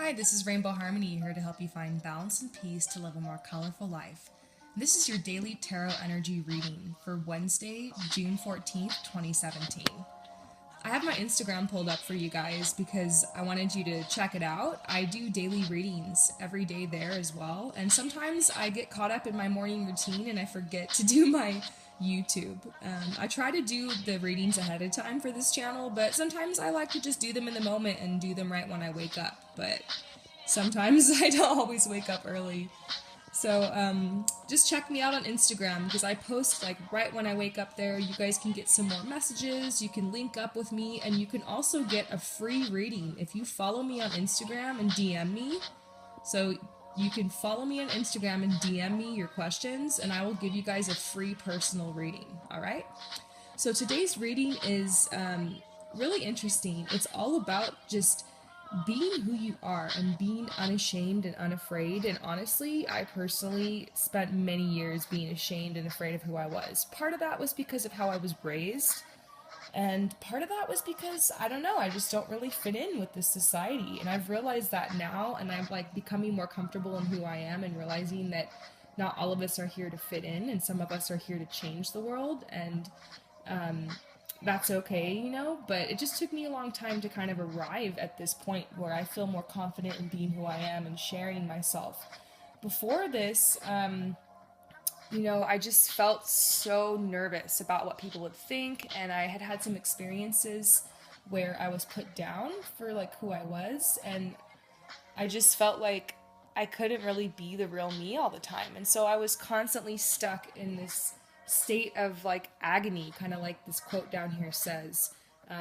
Hi, this is Rainbow Harmony here to help you find balance and peace to live a more colorful life. This is your daily tarot energy reading for Wednesday, June 14th, 2017. I have my Instagram pulled up for you guys because I wanted you to check it out. I do daily readings every day there as well, and sometimes I get caught up in my morning routine and I forget to do my YouTube. I try to do the readings ahead of time for this channel, but sometimes I like to just do them in the moment and do them right when I wake up. But sometimes I don't always wake up early. So just check me out on Instagram because I post like right when I wake up there. You guys can get some more messages, you can link up with me, and you can also get a free reading if you follow me on Instagram and DM me. So you can follow me on Instagram and DM me your questions, and I will give you guys a free personal reading. All right? So today's reading is really interesting. It's all about just being who you are and being unashamed and unafraid. And honestly, I personally spent many years being ashamed and afraid of who I was. Part of that was because of how I was raised, and part of that was because, I don't know, I just don't really fit in with this society. And I've realized that now, and I'm like becoming more comfortable in who I am and realizing that not all of us are here to fit in, and some of us are here to change the world. And that's okay, you know, but it just took me a long time to kind of arrive at this point where I feel more confident in being who I am and sharing myself. Before this, I just felt so nervous about what people would think, and I had had some experiences where I was put down for like who I was, and I just felt like I couldn't really be the real me all the time. And so I was constantly stuck in this state of like agony, kind of like this quote down here says,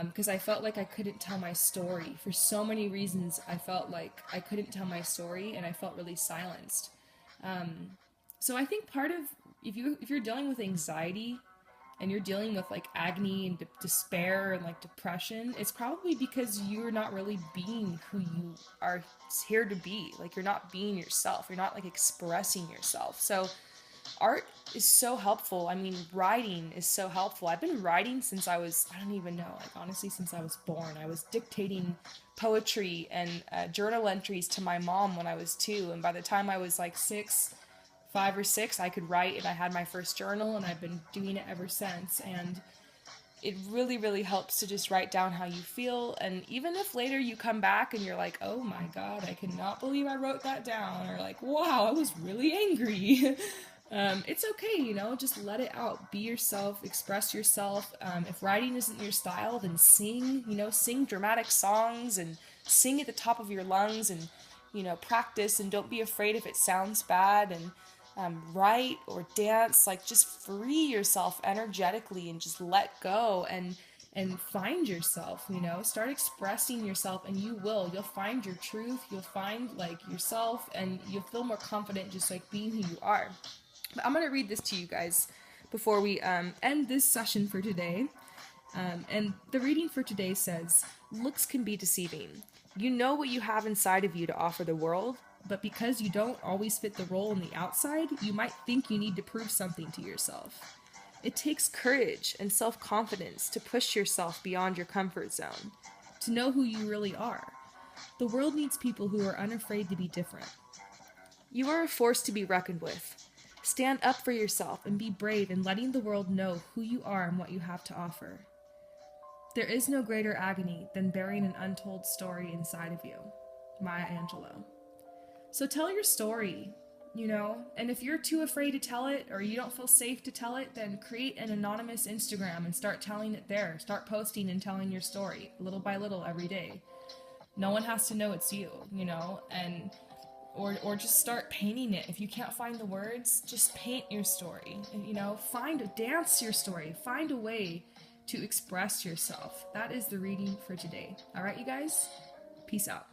because I felt like I couldn't tell my story. For so many reasons, I felt like I couldn't tell my story, and I felt really silenced. So I think part of, if you're dealing with anxiety and you're dealing with like agony and despair and like depression, it's probably because you're not really being who you are here to be. Like, you're not being yourself. You're not like expressing yourself. So art is so helpful. I mean, writing is so helpful. I've been writing since I was, I don't even know, like honestly, since I was born. I was dictating poetry and journal entries to my mom when I was 2. And by the time I was like 5 or 6, I could write, and I had my first journal, and I've been doing it ever since. And it really, really helps to just write down how you feel. And even if later you come back and you're like, oh my God, I cannot believe I wrote that down, or like, wow, I was really angry. It's okay, just let it out. Be yourself, express yourself. If writing isn't your style, then sing, sing dramatic songs and sing at the top of your lungs, and, practice, and don't be afraid if it sounds bad. And write or dance, like just free yourself energetically and just let go and find yourself, start expressing yourself, and you'll find your truth, you'll find like yourself, and you'll feel more confident just like being who you are. But I'm going to read this to you guys before we end this session for today. And the reading for today says, looks can be deceiving. You know what you have inside of you to offer the world, but because you don't always fit the role on the outside, you might think you need to prove something to yourself. It takes courage and self-confidence to push yourself beyond your comfort zone, to know who you really are. The world needs people who are unafraid to be different. You are a force to be reckoned with. Stand up for yourself and be brave in letting the world know who you are and what you have to offer. There is no greater agony than bearing an untold story inside of you. Maya Angelou. So tell your story, and if you're too afraid to tell it, or you don't feel safe to tell it, then create an anonymous Instagram and start telling it there. Start posting and telling your story little by little every day. No one has to know it's you, and or just start painting it. If you can't find the words, just paint your story. And, dance your story. Find a way to express yourself. That is the reading for today. All right, you guys? Peace out.